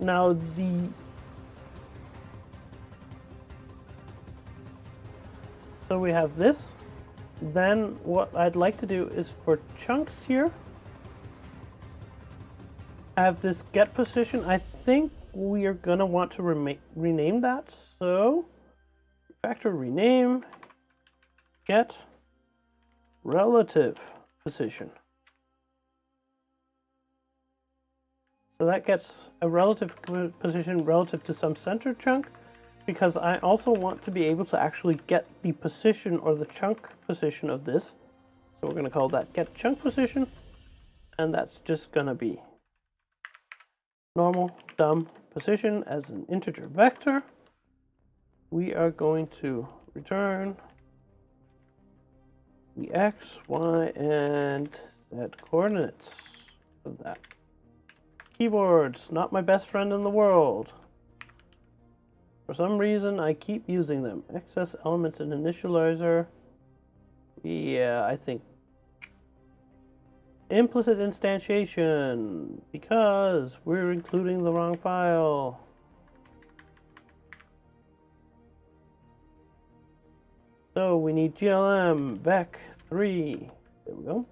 Now so we have this. Then what I'd like to do is for chunks here, have this get position. I think we are gonna want to rename that. So factor rename get relative position. So that gets a relative position relative to some center chunk, because I also want to be able to actually get the position or the chunk position of this. So we're going to call that get chunk position, and that's just going to be normal dumb position as an integer vector. We are going to return the x, y, and z coordinates of that. Keyboards, not my best friend in the world. For some reason, I keep using them. Excess elements and initializer. Yeah, I think. Implicit instantiation, because we're including the wrong file. So we need glm vec3. There we go.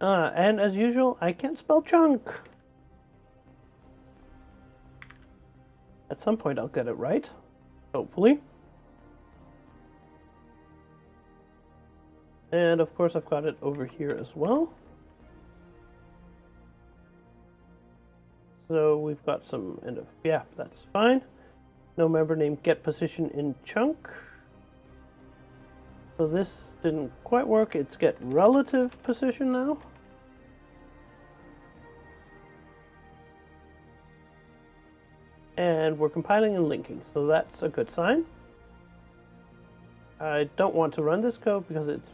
And as usual, I can't spell chunk. At some point I'll get it right, hopefully. And of course I've got it over here as well. So we've got some end of, yeah, that's fine. No member name get position in chunk. So this didn't quite work. It's get relative position now. And we're compiling and linking, so that's a good sign. I don't want to run this code because it's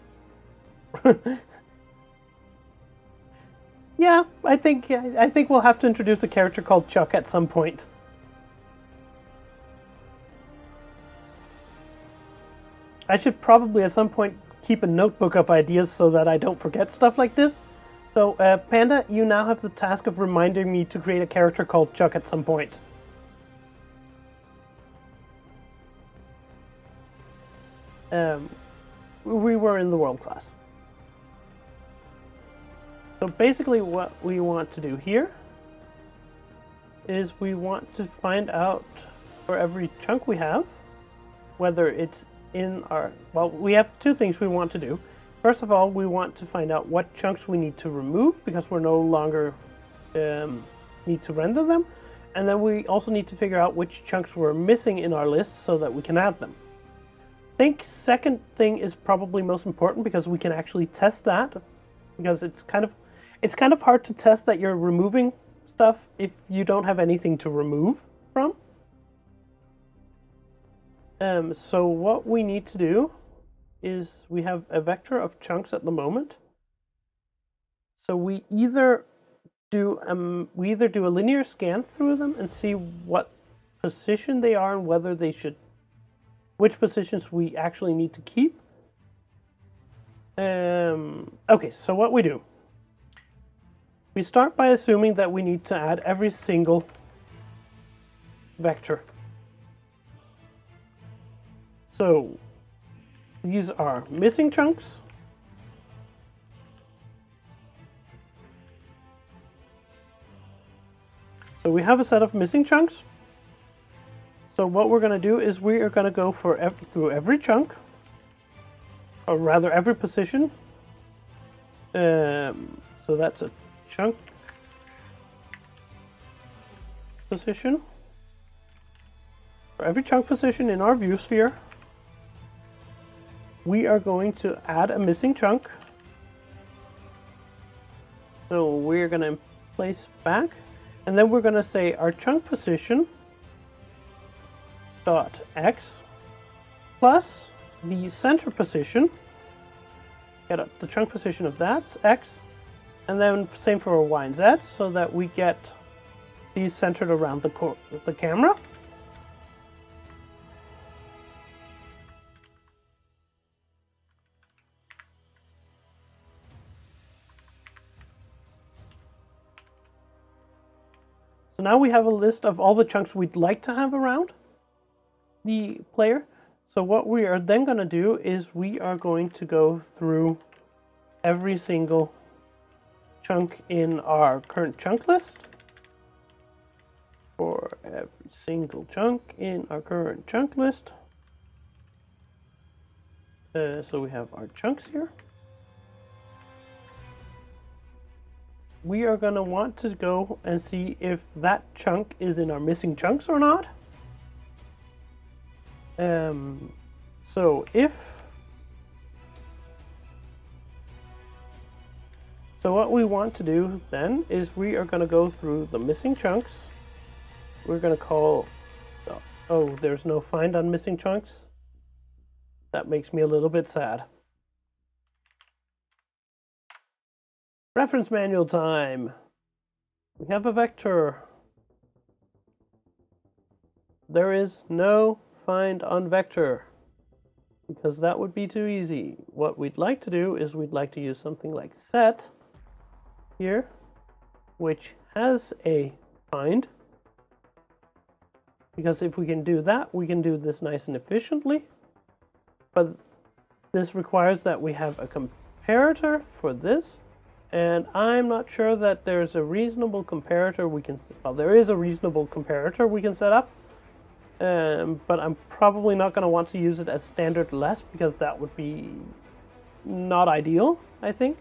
yeah, I think we'll have to introduce a character called Chuck at some point. I should probably at some point keep a notebook of ideas so that I don't forget stuff like this. So Panda, you now have the task of reminding me to create a character called Chuck at some point. We were in the world class. So basically what we want to do here is we want to find out for every chunk we have, whether it's in our, well, we have two things we want to do. First of all, we want to find out what chunks we need to remove because we're no longer need to render them. And then we also need to figure out which chunks we're missing in our list so that we can add them. I think second thing is probably most important because we can actually test that, because it's kind of hard to test that you're removing stuff if you don't have anything to remove from. So what we need to do is we have a vector of chunks at the moment. So we either do a linear scan through them and see what position they are and whether they should, which positions we actually need to keep. Okay, so what we do, we start by assuming that we need to add every single vector. So these are missing chunks. So we have a set of missing chunks. So what we're going to do is we are going to go through every chunk, or rather every position. So that's a chunk position. For every chunk position in our view sphere, we are going to add a missing chunk. So we're going to place back, and then we're going to say our chunk position dot x plus the center position, get the chunk position of that's x, and then same for y and z, so that we get these centered around the camera. now we have a list of all the chunks we'd like to have around the player. So what we are then going to do is we are going to go through every single chunk in our current chunk list. For every single chunk in our current chunk list. So we have our chunks here. We are going to want to go and see if that chunk is in our missing chunks or not. So what we want to do then is we are going to go through the missing chunks. We're going to call, oh, there's no find on missing chunks. That makes me a little bit sad. Reference manual time. We have a vector. There is no find on vector because that would be too easy. What we'd like to do is we'd like to use something like set here, which has a find. Because if we can do that, we can do this nice and efficiently. But this requires that we have a comparator for this. And I'm not sure that there's a reasonable comparator we can... Well, there is a reasonable comparator we can set up. But I'm probably not going to want to use it as standard less because that would be not ideal, I think.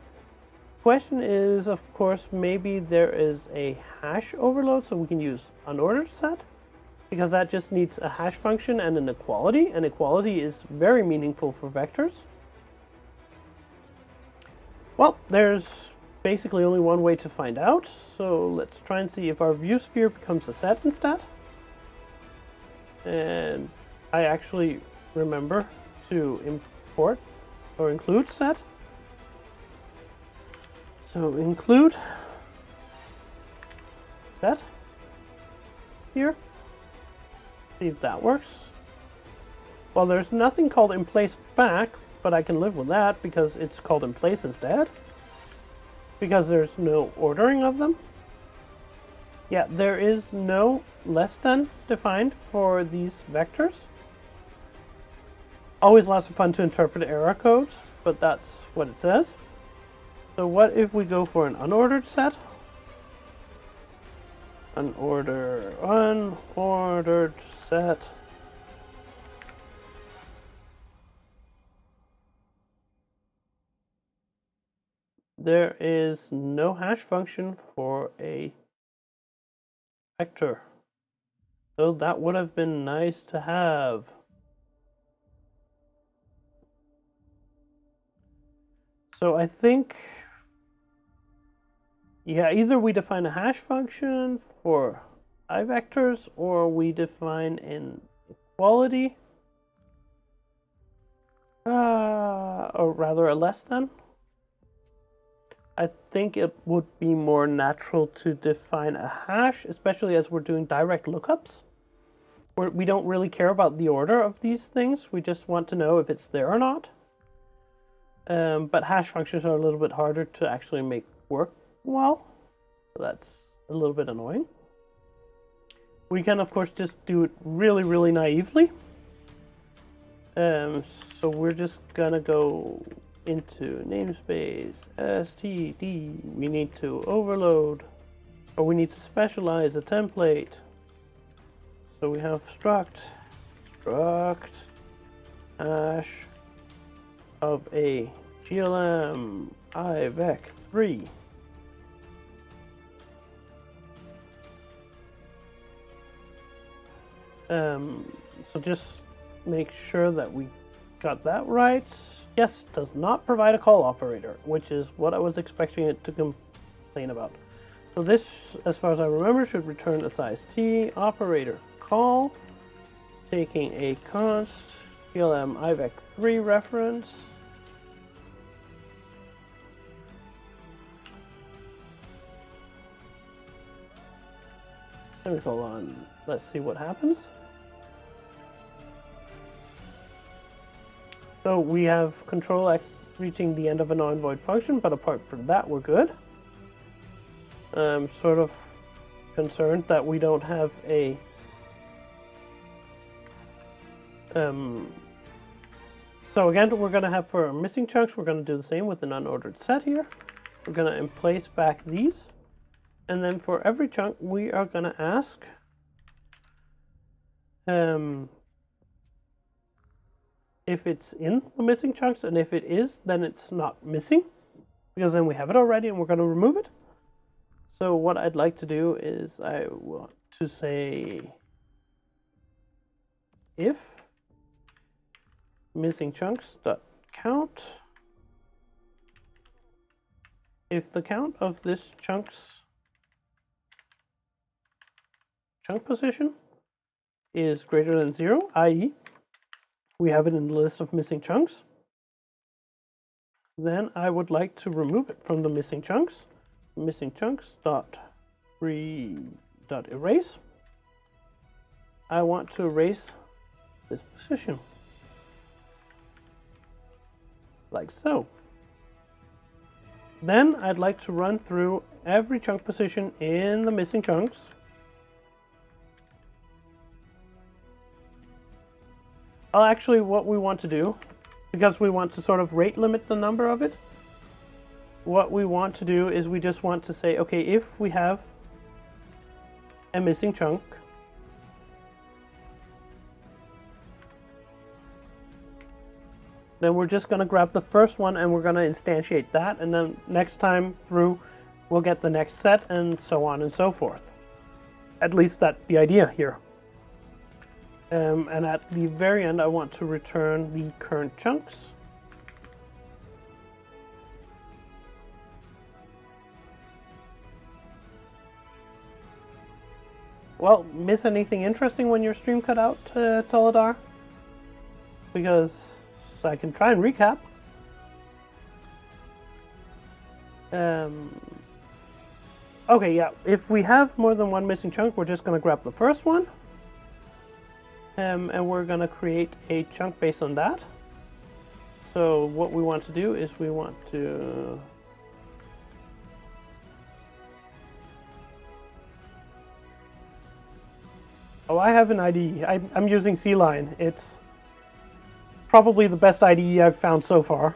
Question is, of course, maybe there is a hash overload so we can use unordered set. Because that just needs a hash function and an equality, and equality is very meaningful for vectors. Well, there's basically only one way to find out, so let's try and see if our view sphere becomes a set instead. And I actually remember to import or include set. So include set here. See if that works. Well, there's nothing called in place back, but I can live with that because it's called in place instead. Because there's no ordering of them. Yeah, there is no less than defined for these vectors. Always lots of fun to interpret error codes, but that's what it says. So what if we go for an unordered set? Unordered set. There is no hash function for a vector. So that would have been nice to have. So I think, yeah, either we define a hash function for I vectors or we define an equality, or rather a less than. I think it would be more natural to define a hash, especially as we're doing direct lookups. We don't really care about the order of these things, we just want to know if it's there or not. But hash functions are a little bit harder to actually make work well, so that's a little bit annoying. We can, of course, just do it really, really naively. So we're just gonna go into namespace std. We need to overload, or we need to specialize a template. So we have struct hash of a glm ivec3. So just make sure that we got that right. Yes, does not provide a call operator, which is what I was expecting it to complain about. So this, as far as I remember, should return a size t operator call, taking a const glm ivec3 reference. Semicolon. Let's see what happens. So we have control X reaching the end of a non-void function, but apart from that, we're good. Sort of concerned that we don't have a so again, we're going to have for our missing chunks, we're going to do the same with an unordered set here. We're going to place back these, and then for every chunk, we are going to ask if it's in the missing chunks, and if it is, then it's not missing, because then we have it already and we're going to remove it. So what I'd like to do is I want to say if missing chunks dot count, if the count of this chunk position is greater than 0, i.e. we have it in the list of missing chunks, then I would like to remove it from the missing chunks. Missing chunks dot erase. I want to erase this position, like so. Then I'd like to run through every chunk position in the missing chunks. Actually, what we want to do, because we want to sort of rate limit the number of it, what we want to do is we just want to say, okay, if we have a missing chunk, then we're just going to grab the first one and we're going to instantiate that, and then next time through we'll get the next set, and so on and so forth. At least that's the idea here. And at the very end I want to return the current chunks. Well, miss anything interesting when your stream cut out, Toladar? Because I can try and recap. Okay, yeah, if we have more than one missing chunk, we're just going to grab the first one. And we're going to create a chunk based on that. So what we want to do is we want to I have an IDE. I'm using C-Line. It's probably the best IDE I've found so far.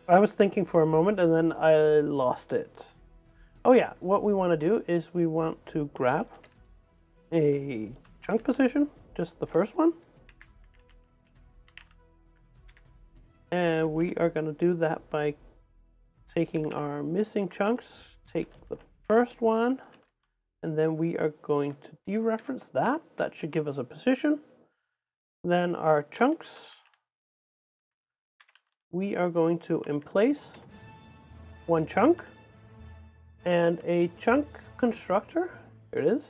I was thinking for a moment and then I lost it. Oh yeah, what we want to do is we want to grab a chunk position, just the first one. And we are going to do that by taking our missing chunks, take the first one, and then we are going to dereference that. That should give us a position. Then our chunks, we are going to emplace one chunk, and a chunk constructor, here it is,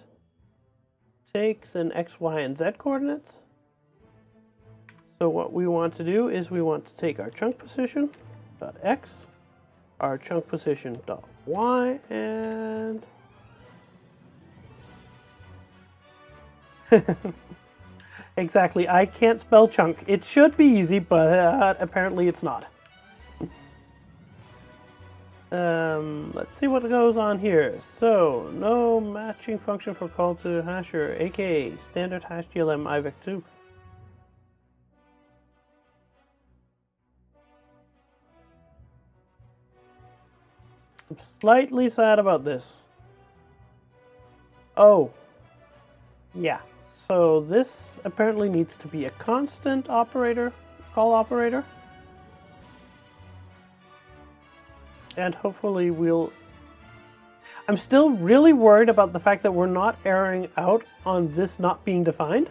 takes an X, Y, and Z coordinates. So what we want to do is we want to take our chunk position dot X, our chunk position dot Y, and exactly, I can't spell chunk. It should be easy, but apparently it's not. Let's see what goes on here. So, no matching function for call to hasher, aka standard hash GLM IVEC2. I'm slightly sad about this. Oh, yeah. So this apparently needs to be a constant operator, call operator. And hopefully we'll... I'm still really worried about the fact that we're not erroring out on this not being defined.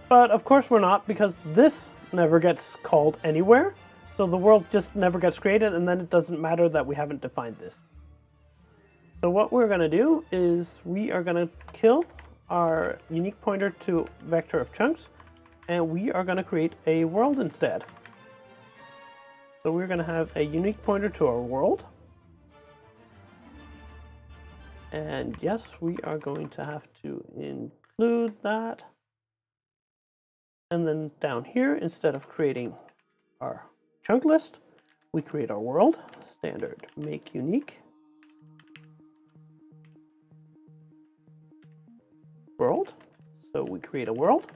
But of course we're not, because this never gets called anywhere. So the world just never gets created, and then it doesn't matter that we haven't defined this. So what we're going to do is we are going to kill our unique pointer to vector of chunks, and we are going to create a world instead. So we're going to have a unique pointer to our world. And yes, we are going to have to include that. And then down here, instead of creating our chunk list, we create our world, standard make unique, world. So we create a world.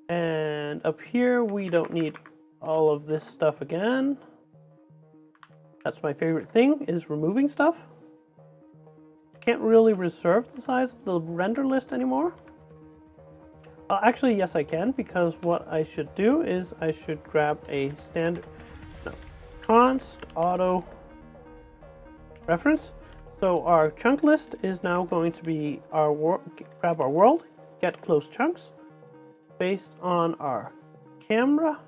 And up here, we don't need all of this stuff again. That's my favorite thing, is removing stuff. Can't really reserve the size of the render list anymore. Actually, yes, I can, because what I should do is I should grab a standard, const auto reference. So our chunk list is now going to be our grab our world, get close chunks, based on our camera.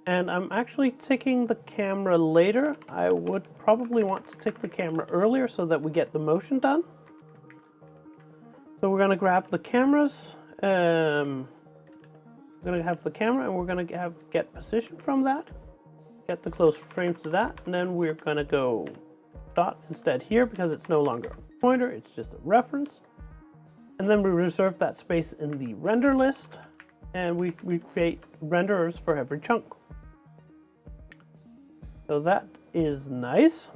And I'm actually ticking the camera later. I would probably want to tick the camera earlier so that we get the motion done. So we're going to grab the cameras. We're going to have the camera, and we're going to get position from that. Get the close frames to that, and then we're going to go dot instead here because it's no longer a pointer, it's just a reference. And then we reserve that space in the render list, and we create renderers for every chunk. So that is nice.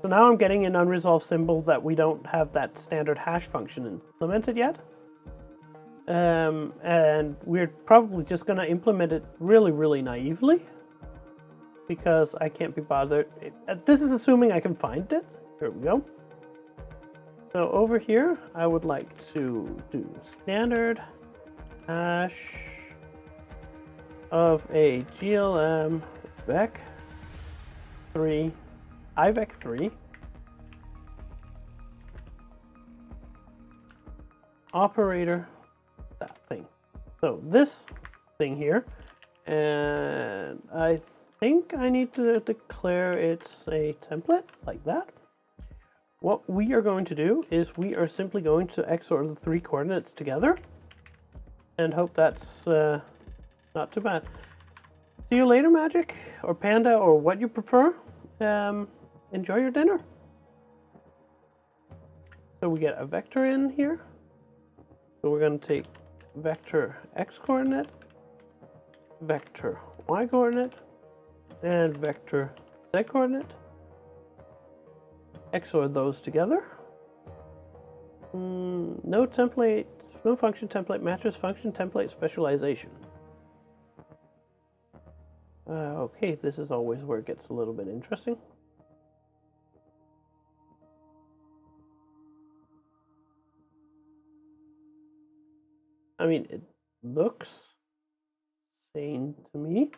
So now I'm getting an unresolved symbol that we don't have that standard hash function implemented yet. And we're probably just going to implement it really, really naively, because I can't be bothered. This is assuming I can find it. Here we go. So over here, I would like to do standard hash of a GLM vec3, IVEC3 operator, that thing. So this thing here, and I think I need to declare it's a template like that. What we are going to do is we are simply going to XOR the 3 coordinates together and hope that's not too bad. See you later, Magic, or Panda, or what you prefer. Enjoy your dinner. So we get a vector in here. So we're going to take vector X coordinate, vector Y coordinate, and vector Z coordinate. XOR those together. No template, no function template matches function template specialization. Okay, this is always where it gets a little bit interesting. I mean, it looks sane to me.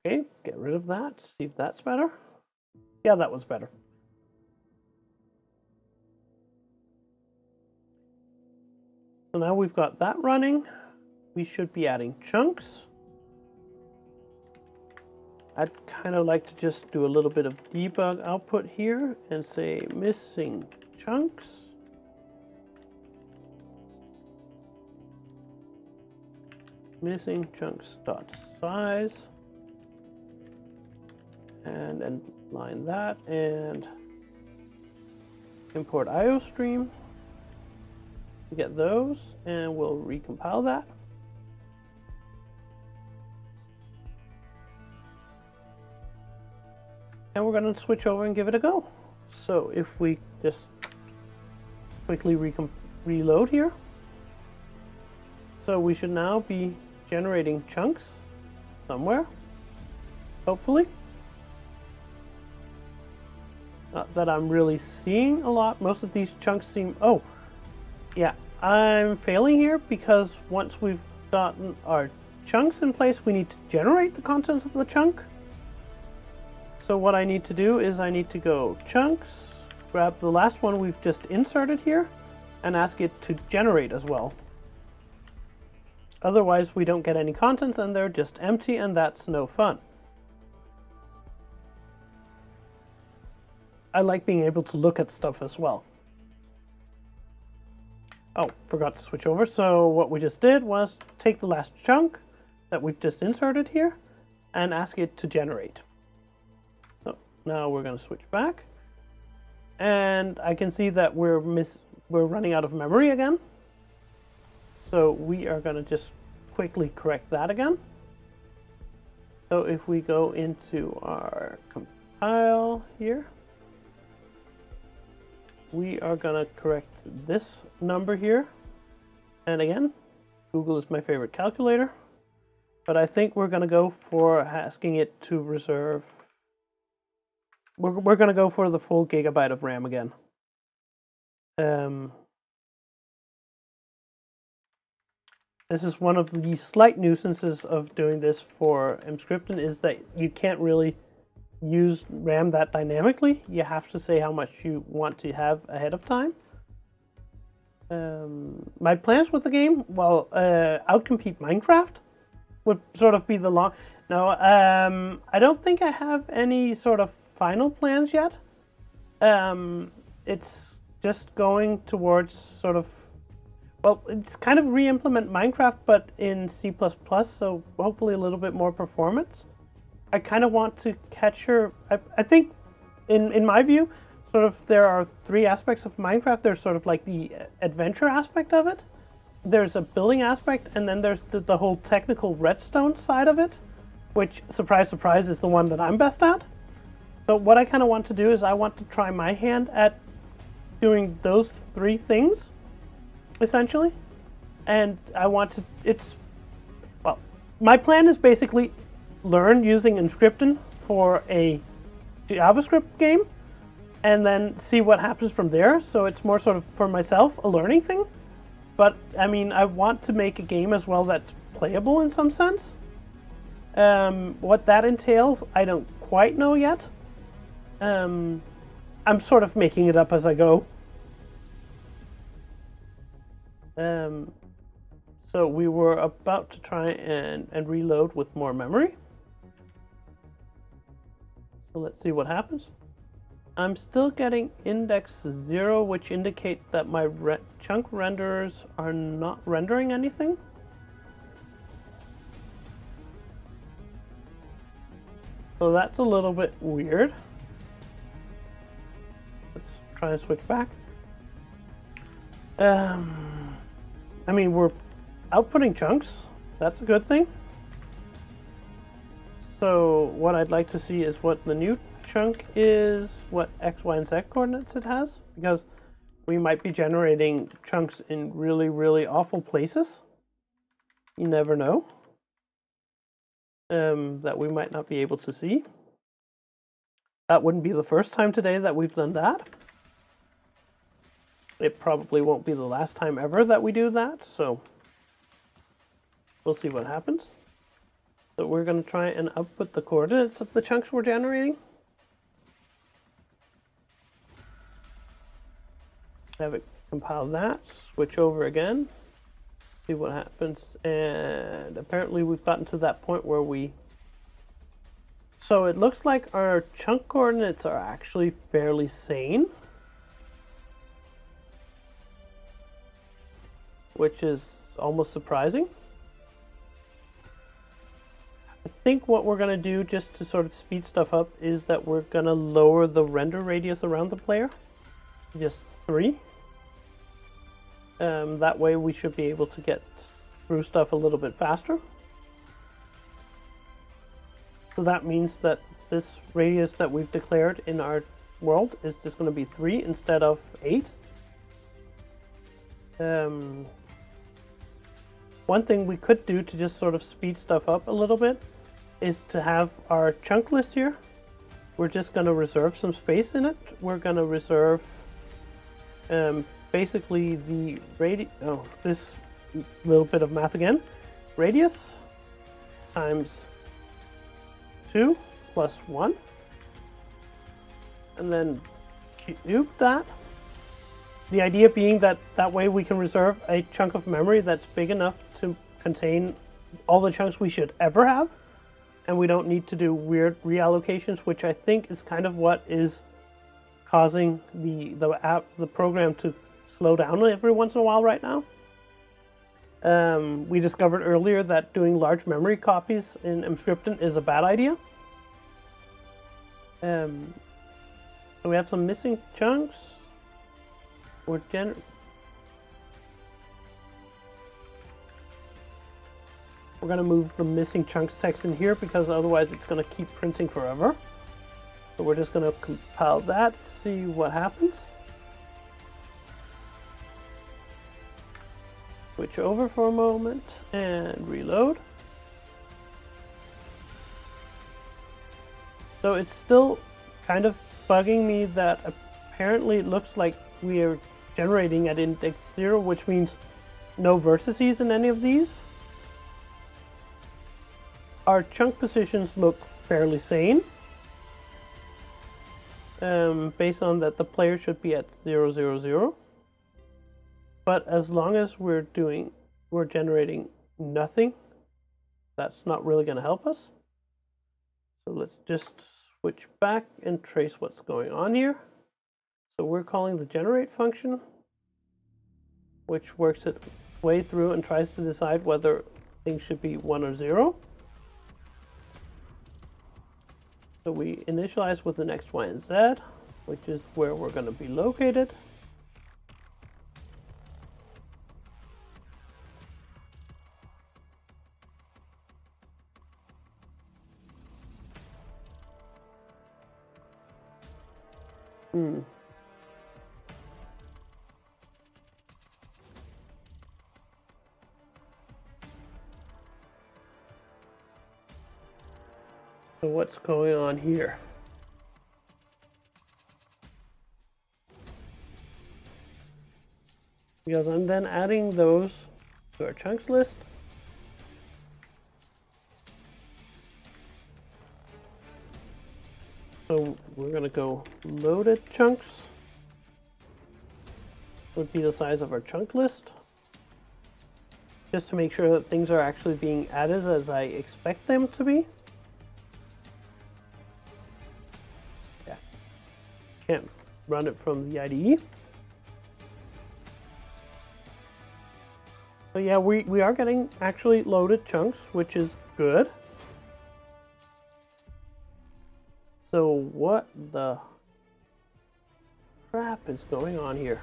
Okay, get rid of that, see if that's better. Yeah, that was better. So now we've got that running. We should be adding chunks. I'd kind of like to just do a little bit of debug output here and say missing chunks. Missing chunks dot size, and then line that and import IOStream to get those, and we'll recompile that. And we're going to switch over and give it a go. So if we just quickly reload here, so we should now be generating chunks somewhere, hopefully. Not that I'm really seeing a lot. Most of these chunks seem... Oh, yeah, I'm failing here because once we've gotten our chunks in place, we need to generate the contents of the chunk. So what I need to do is I need to go chunks, grab the last one we've just inserted here, and ask it to generate as well. Otherwise, we don't get any contents and they're just empty, and that's no fun. I like being able to look at stuff as well. Oh, forgot to switch over. So what we just did was take the last chunk that we've just inserted here and ask it to generate. So now we're going to switch back, and I can see that we're running out of memory again. So we are going to just quickly correct that again. So if we go into our compile here, we are going to correct this number here. And again, Google is my favorite calculator, but I think we're going to go for asking it to reserve. We're going to go for the full gigabyte of RAM again. This is one of the slight nuisances of doing this for Emscripten, is that you can't really use RAM that dynamically. You have to say how much you want to have ahead of time. My plans with the game, well, outcompete Minecraft would sort of be the long. No, I don't think I have any sort of final plans yet. It's just going towards sort of, well, it's kind of re-implement Minecraft, but in C++, so hopefully a little bit more performance. I kind of want to catch her. I think, in my view, sort of there are three aspects of Minecraft. There's sort of like the adventure aspect of it. There's a building aspect, and then there's the whole technical redstone side of it, which, surprise, surprise, is the one that I'm best at. So what I kind of want to do is I want to try my hand at doing those three things, essentially. And I want to, well, my plan is basically learn using Emscripten for a JavaScript game, and then see what happens from there. So it's more sort of, for myself, a learning thing. But, I mean, I want to make a game as well that's playable in some sense. What that entails, I don't quite know yet. I'm sort of making it up as I go. So we were about to try and reload with more memory. So let's see what happens. I'm still getting index 0, which indicates that my chunk renderers are not rendering anything. So that's a little bit weird. Let's try and switch back. I mean, we're outputting chunks. That's a good thing. So what I'd like to see is what the new chunk is, what X, Y, and Z coordinates it has, because we might be generating chunks in really, really awful places. You never know. That we might not be able to see. That wouldn't be the first time today that we've done that. It probably won't be the last time ever that we do that, so we'll see what happens. So we're going to try and output the coordinates of the chunks we're generating. Have it compile that, switch over again, see what happens, and apparently we've gotten to that point where so it looks like our chunk coordinates are actually fairly sane, which is almost surprising. I think what we're going to do, just to sort of speed stuff up, is that we're going to lower the render radius around the player, just 3. That way we should be able to get through stuff a little bit faster. So that means that this radius that we've declared in our world is just going to be 3 instead of 8. One thing we could do to just sort of speed stuff up a little bit is to have our chunk list here. We're just going to reserve some space in it. We're going to reserve basically the radius, this little bit of math again, radius times 2 plus 1, and then cube that. The idea being that that way we can reserve a chunk of memory that's big enough to contain all the chunks we should ever have, and we don't need to do weird reallocations, which I think is kind of what is causing the program to slow down every once in a while right now. We discovered earlier that doing large memory copies in Emscripten is a bad idea. So we have some missing chunks. We're going to move the missing chunks text in here because otherwise it's going to keep printing forever. So we're just going to compile that, see what happens. Switch over for a moment and reload. So it's still kind of bugging me that apparently it looks like we are generating at index 0, which means no vertices in any of these. Our chunk positions look fairly sane, based on that the player should be at 0, 0, 0. But as long as we're generating nothing, that's not really going to help us. So let's just switch back and trace what's going on here. So we're calling the generate function, which works its way through and tries to decide whether things should be 1 or 0. So we initialize with an X, Y, and Z, which is where we're going to be located. So what's going on here? Because I'm then adding those to our chunks list. So we're going to go loaded chunks. Would be the size of our chunk list. Just to make sure that things are actually being added as I expect them to be. Yeah. Can't run it from the IDE. So yeah, we are getting actually loaded chunks, which is good. So what the crap is going on here?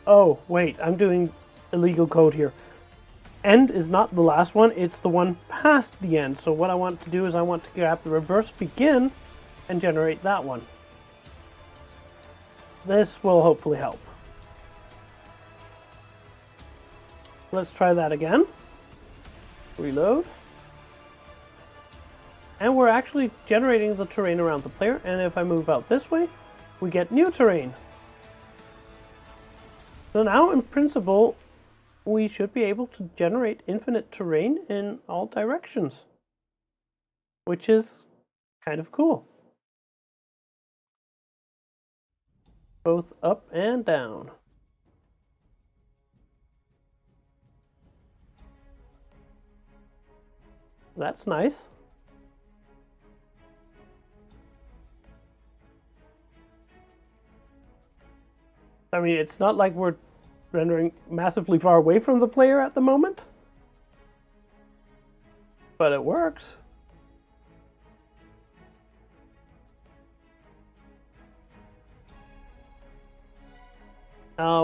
Oh, wait, I'm doing illegal code here. End is not the last one, it's the one past the end. So what I want to do is I want to grab the reverse begin and generate that one. This will hopefully help. Let's try that again. Reload. And we're actually generating the terrain around the player, and if I move out this way, we get new terrain. So now, in principle, we should be able to generate infinite terrain in all directions, which is kind of cool. Both up and down. That's nice. I mean, it's not like we're rendering massively far away from the player at the moment, but it works.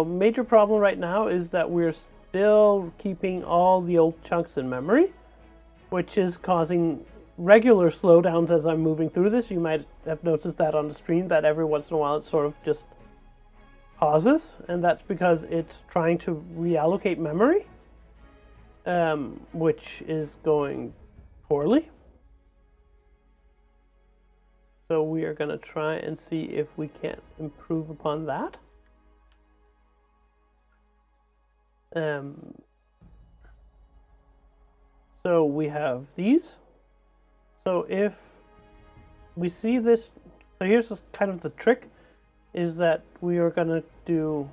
Major problem right now is that we're still keeping all the old chunks in memory, which is causing regular slowdowns as I'm moving through this. You might have noticed that on the stream, that every once in a while it sort of just pauses, and that's because it's trying to reallocate memory, which is going poorly. So we are going to try and see if we can't improve upon that. So we have these. So if we see this, so here's just kind of the trick, is that we are going to do,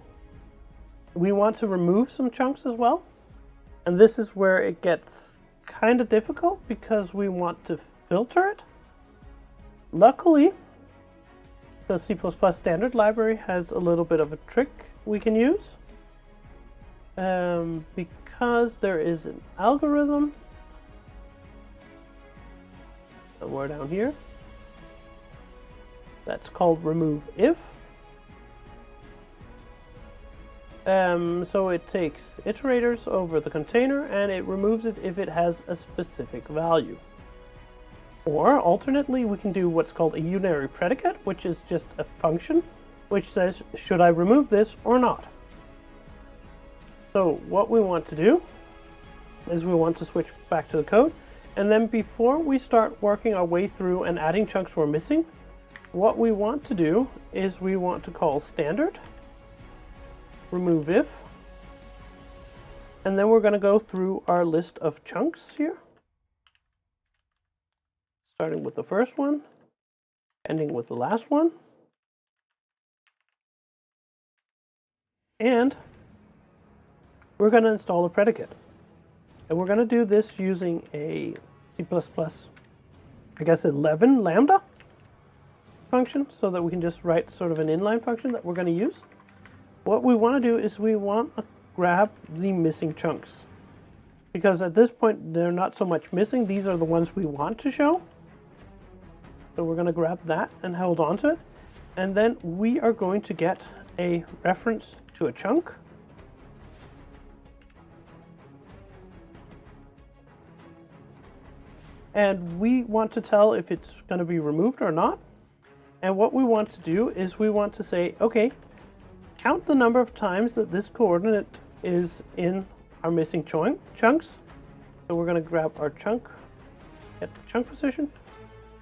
we want to remove some chunks as well. And this is where it gets kind of difficult because we want to filter it. Luckily, the C++ standard library has a little bit of a trick we can use. Because there is an algorithm somewhere down here that's called remove if. So it takes iterators over the container and it removes it if it has a specific value. Or alternately, we can do what's called a unary predicate, which is just a function which says, should I remove this or not? So what we want to do is we want to switch back to the code, and then before we start working our way through and adding chunks we're missing, what we want to do is we want to call standard remove if, and then we're going to go through our list of chunks here, starting with the first one, ending with the last one, and we're going to install a predicate. And we're going to do this using a C++, I guess 11 lambda function, so that we can just write sort of an inline function that we're going to use. What we want to do is we want to grab the missing chunks, because at this point they're not so much missing, these are the ones we want to show. So we're going to grab that and hold on to it, and then we are going to get a reference to a chunk. And we want to tell if it's going to be removed or not. And what we want to do is we want to say, okay, count the number of times that this coordinate is in our missing chunks. So we're going to grab our chunk, get the chunk position.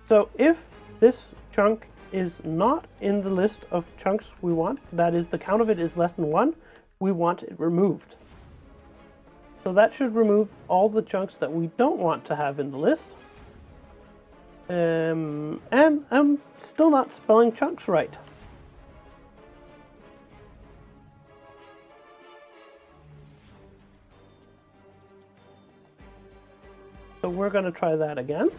So if this chunk is not in the list of chunks we want, that is, the count of it is less than 1, we want it removed. So that should remove all the chunks that we don't want to have in the list. And I'm still not spelling chunks right. So we're going to try that again.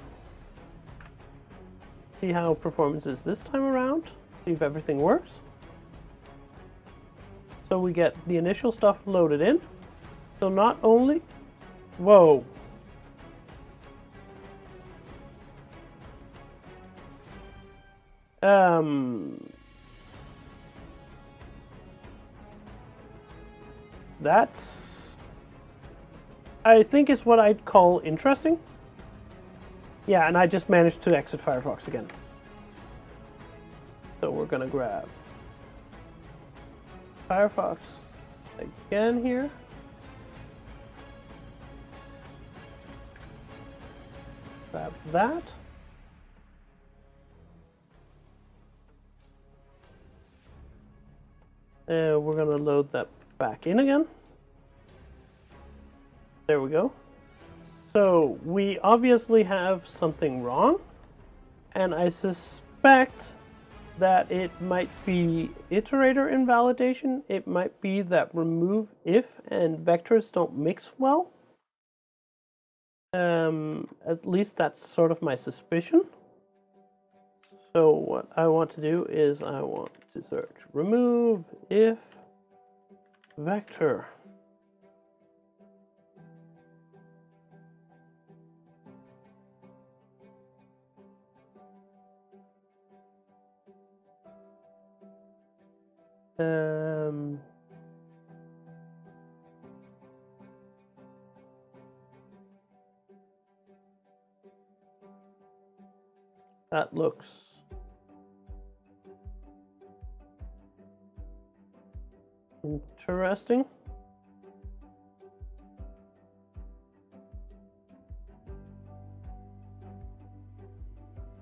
See how performance is this time around. See if everything works. So we get the initial stuff loaded in. So not only... Whoa. That's... I think is what I'd call interesting. Yeah, and I just managed to exit Firefox again. So we're gonna grab Firefox again here. Grab that. And we're gonna load that back in again. There we go. So we obviously have something wrong, and I suspect that it might be iterator invalidation. It might be that remove if and vectors don't mix well. At least that's sort of my suspicion. So what I want to do is I want to search remove if vector. That looks interesting.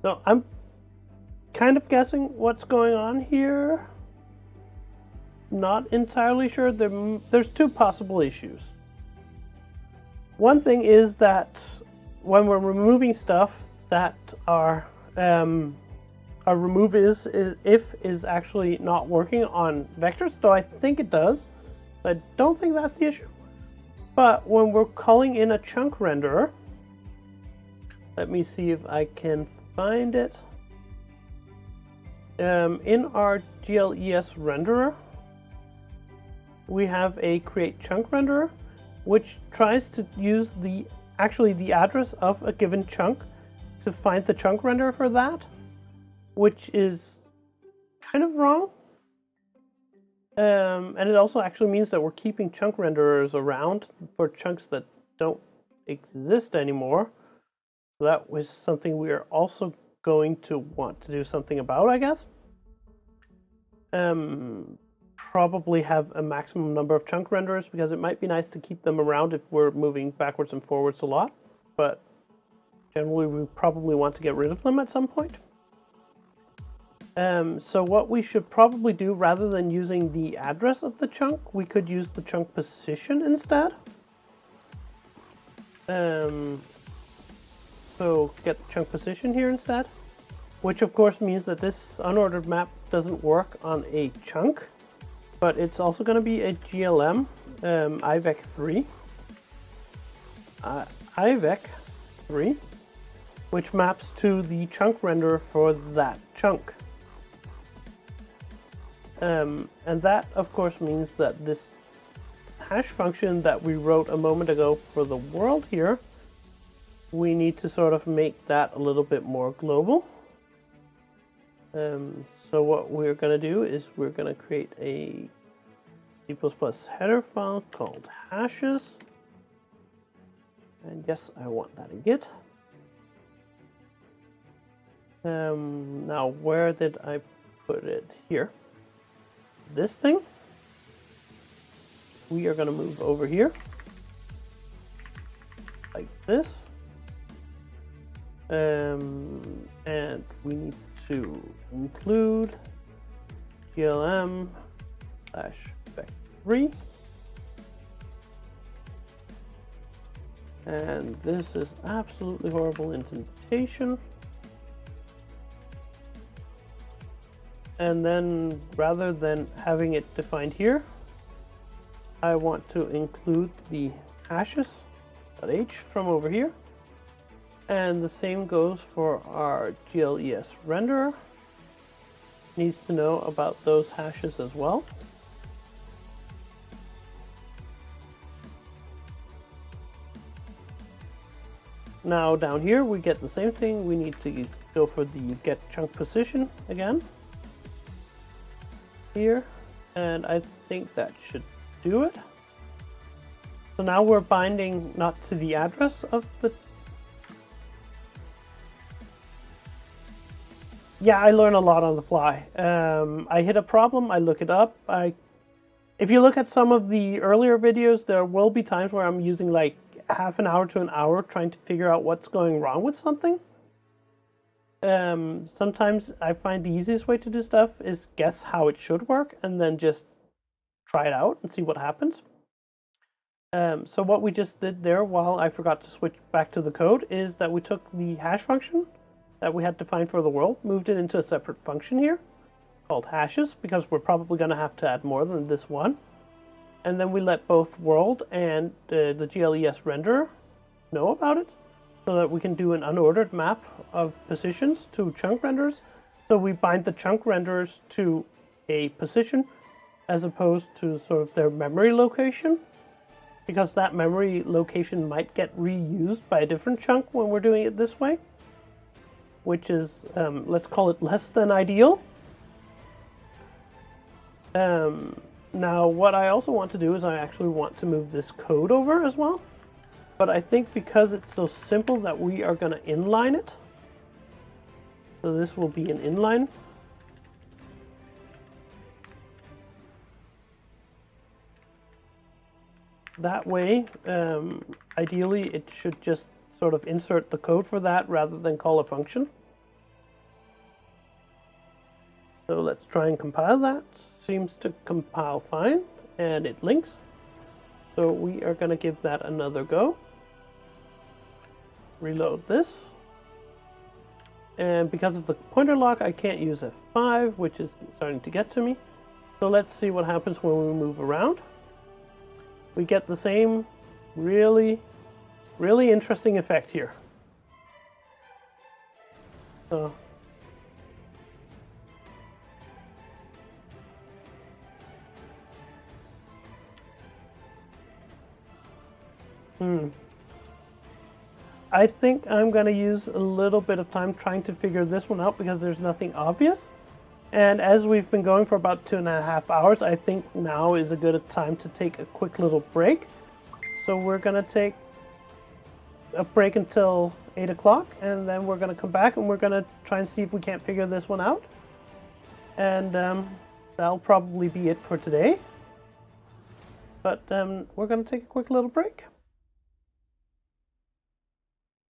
So I'm kind of guessing what's going on here. Not entirely sure. There's two possible issues. One thing is that when we're removing stuff that our remove if is actually not working on vectors, though I think it does. I don't think that's the issue. But when we're calling in a chunk renderer, let me see if I can find it. In our GLES renderer, we have a create chunk renderer, which tries to use the address of a given chunk to find the chunk renderer for that, which is kind of wrong. And it also actually means that we're keeping chunk renderers around for chunks that don't exist anymore. So that was something we are also going to want to do something about, I guess. Probably have a maximum number of chunk renderers because it might be nice to keep them around if we're moving backwards and forwards a lot. But generally, we probably want to get rid of them at some point. So what we should probably do, rather than using the address of the chunk, we could use the chunk position instead. So get the chunk position here instead, which of course means that this unordered map doesn't work on a chunk, but it's also going to be a GLM IVEC 3. IVEC 3, which maps to the chunk renderer for that chunk. And that, of course, means that this hash function that we wrote a moment ago for the world here, we need to sort of make that a little bit more global. So what we're going to do is we're going to create a C++ header file called hashes. And yes, I want that in Git. Now, where did I put it? Here. This thing. We are going to move over here. Like this. And we need to include glm /vec3. And this is absolutely horrible indentation. And then rather than having it defined here, I want to include the hashes.h from over here. And the same goes for our GLES renderer. Needs to know about those hashes as well. Now down here we get the same thing. We need to go for the get chunk position again. Here, and I think that should do it. So now we're binding not to the address of the... Yeah, I learn a lot on the fly. I hit a problem, I look it up. If you look at some of the earlier videos, there will be times where I'm using like half an hour to an hour trying to figure out what's going wrong with something. Sometimes I find the easiest way to do stuff is guess how it should work and then just try it out and see what happens. So what we just did there, while I forgot to switch back to the code, is that we took the hash function that we had defined for the world, moved it into a separate function here called hashes, because we're probably going to have to add more than this one. And then we let both world and the GLES renderer know about it, so that we can do an unordered map of positions to chunk renderers. So we bind the chunk renderers to a position as opposed to sort of their memory location, because that memory location might get reused by a different chunk when we're doing it this way, which is, let's call it less than ideal. Now what I also want to do is I actually want to move this code over as well. But I think because it's so simple that we are going to inline it. So this will be an inline. That way, ideally, it should just sort of insert the code for that rather than call a function. So let's try and compile that. Seems to compile fine, and it links. So we are going to give that another go. Reload this. And because of the pointer lock, I can't use F5, which is starting to get to me. So let's see what happens when we move around. We get the same really interesting effect here. So I think I'm going to use a little bit of time trying to figure this one out because there's nothing obvious. And as we've been going for about 2.5 hours, I think now is a good time to take a quick little break. So we're going to take a break until 8 o'clock, and then we're going to come back and we're going to try and see if we can't figure this one out. And that'll probably be it for today. But we're going to take a quick little break.